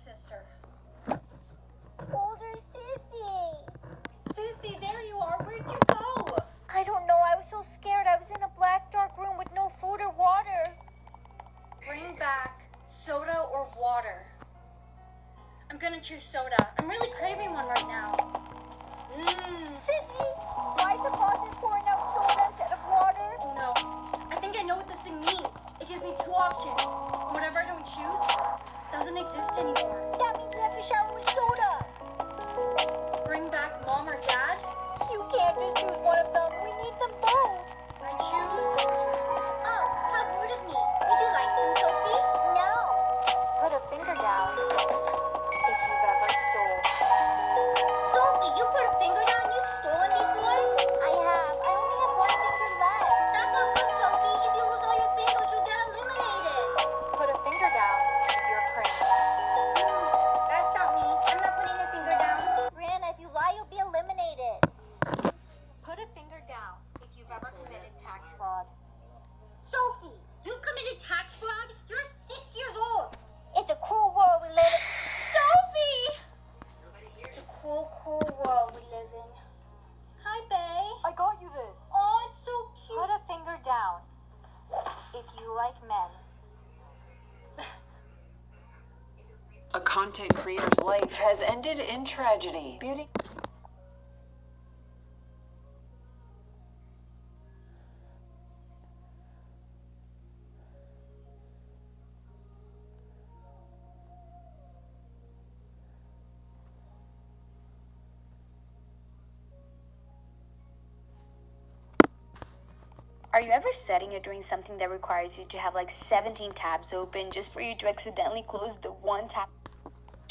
sister. Older Sissy. Sissy, there you are. Where'd you go? I don't know. I was so scared. I was in a black, dark room with no food or water. Bring back soda or water. I'm gonna choose soda. I'm really craving one right now. Sissy, why is the faucet pouring out soda instead of water? Oh no. I think I know what this thing means. It gives me two options. Whatever I don't choose doesn't exist anymore. That means we have to shower with soda. Bring back mom or dad? You can't just choose one of them. We need them both. I choose. Oh, how rude of me. Would you like some, Sophie? No. Put a finger down if you've ever stole. Sophie, you put a finger down. You've stolen before? I have. I only have one finger left. That's not good, Sophie. If you lose all your fingers, you'll get eliminated. Put a finger down if you're crazy. That's not me. I'm not putting a finger down. Brianna, if you lie, you'll be eliminated. Put a finger down if you've ever committed tax fraud. Sophie, you've committed tax fraud? You're 6 years old. It's a cruel world we live in. Sophie! It's a cruel, cruel world we live in. Hi, Bae. I got you this. Oh, it's so cute. Put a finger down if you like men. A content creator's life has ended in tragedy. Beauty. Are you ever studying or doing something that requires you to have like 17 tabs open just for you to accidentally close the one tab?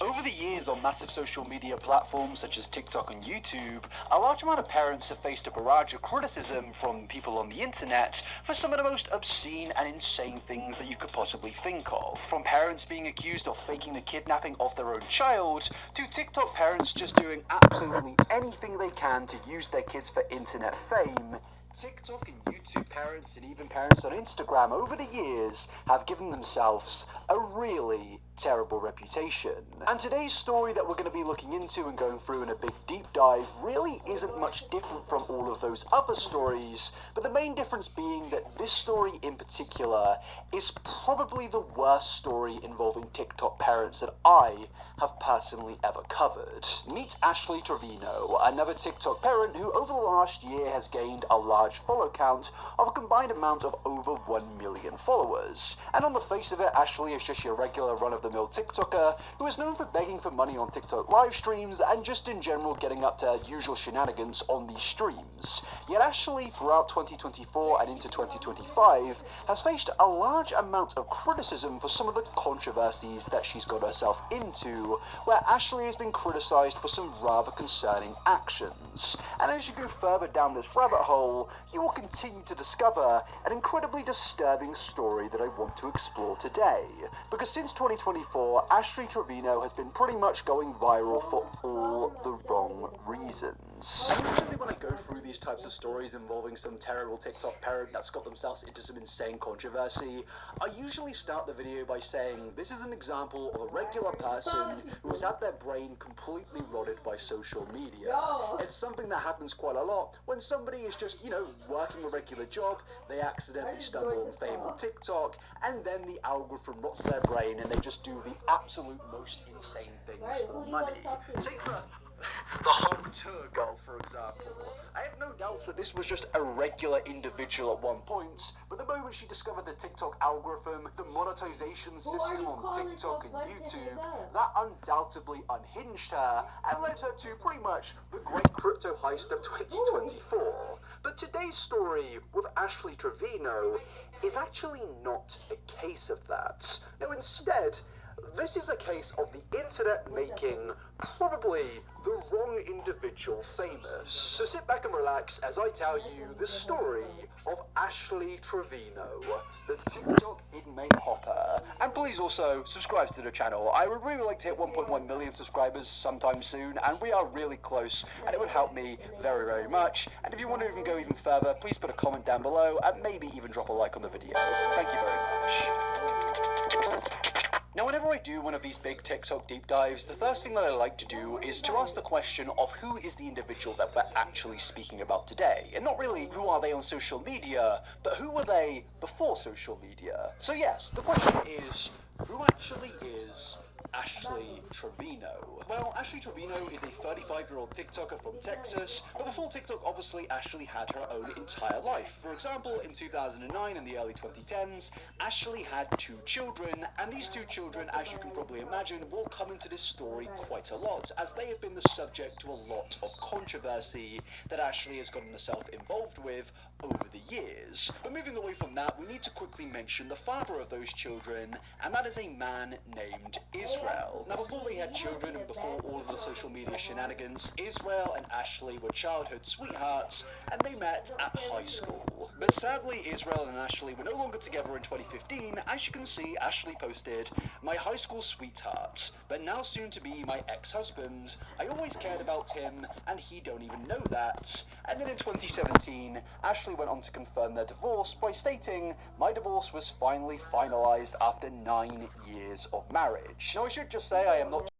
Over the years on massive social media platforms such as TikTok and YouTube, a large amount of parents have faced a barrage of criticism from people on the internet for some of the most obscene and insane things that you could possibly think of. From parents being accused of faking the kidnapping of their own child, to TikTok parents just doing absolutely anything they can to use their kids for internet fame. TikTok and YouTube parents and even parents on Instagram over the years have given themselves a really terrible reputation. And today's story that we're going to be looking into and going through in a big deep dive really isn't much different from all of those other stories, but the main difference being that this story in particular is probably the worst story involving TikTok parents that I have personally ever covered. Meet Ashley Trevino, another TikTok parent who over the last year has gained a large follow count of a combined amount of over 1 million followers. And on the face of it, Ashley is just your regular run-of-the-mill TikToker who is known for begging for money on TikTok live streams and just in general getting up to usual shenanigans on these streams. Yet Ashley, throughout 2024 and into 2025, has faced a large amount of criticism for some of the controversies that she's got herself into, where Ashley has been criticised for some rather concerning actions. And as you go further down this rabbit hole, you will continue to discover an incredibly disturbing story that I want to explore today. Because since 2024, Ashley Trevino has been pretty much going viral for all the wrong reasons. Usually when I go through these types of stories involving some terrible TikTok parent that's got themselves into some insane controversy, I usually start the video by saying this is an example of a regular person who has had their brain completely rotted by social media. It's something that happens quite a lot when somebody is just, working a regular job, they accidentally stumble on fame on TikTok, and then the algorithm rots their brain and they just do the absolute most insane things for money. Take the home tour girl, for example. I have no doubts that this was just a regular individual at one point, but the moment she discovered the TikTok algorithm, the monetization system on TikTok and YouTube, that undoubtedly unhinged her and led her to pretty much the great crypto heist of 2024. But today's story with Ashley Trevino is actually not a case of that. No, instead, this is a case of the internet making probably the wrong individual famous. So sit back and relax as I tell you the story of Ashley Trevino, the TikTok inmate hopper. And please also subscribe to the channel. I would really like to hit 1.1 million subscribers sometime soon, and we are really close, and it would help me very, very much. And if you want to even go even further, please put a comment down below and maybe even drop a like on the video. Thank you very much. Now, whenever I do one of these big TikTok deep dives, the first thing that I like to do is to ask the question of who is the individual that we're actually speaking about today. And not really who are they on social media, but who were they before social media? So yes, the question is, who actually is Ashley Trevino? Well, Ashley Trevino is a 35-year-old TikToker from Texas, but before TikTok, obviously, Ashley had her own entire life. For example, in 2009 and the early 2010s, Ashley had 2 children, and these 2 children, as you can probably imagine, will come into this story quite a lot, as they have been the subject to a lot of controversy that Ashley has gotten herself involved with over the years. But moving away from that, we need to quickly mention the father of those children, and that is a man named Israel. Now, before they had children and before all of the social media shenanigans, Israel and Ashley were childhood sweethearts, and they met at high school. But sadly, Israel and Ashley were no longer together in 2015. As you can see, Ashley posted, "My high school sweetheart, but now soon to be my ex-husband. I always cared about him, and he don't even know that." And then in 2017, Ashley went on to confirm their divorce by stating, "My divorce was finally finalized after 9 years of marriage." Now, I should just say I am not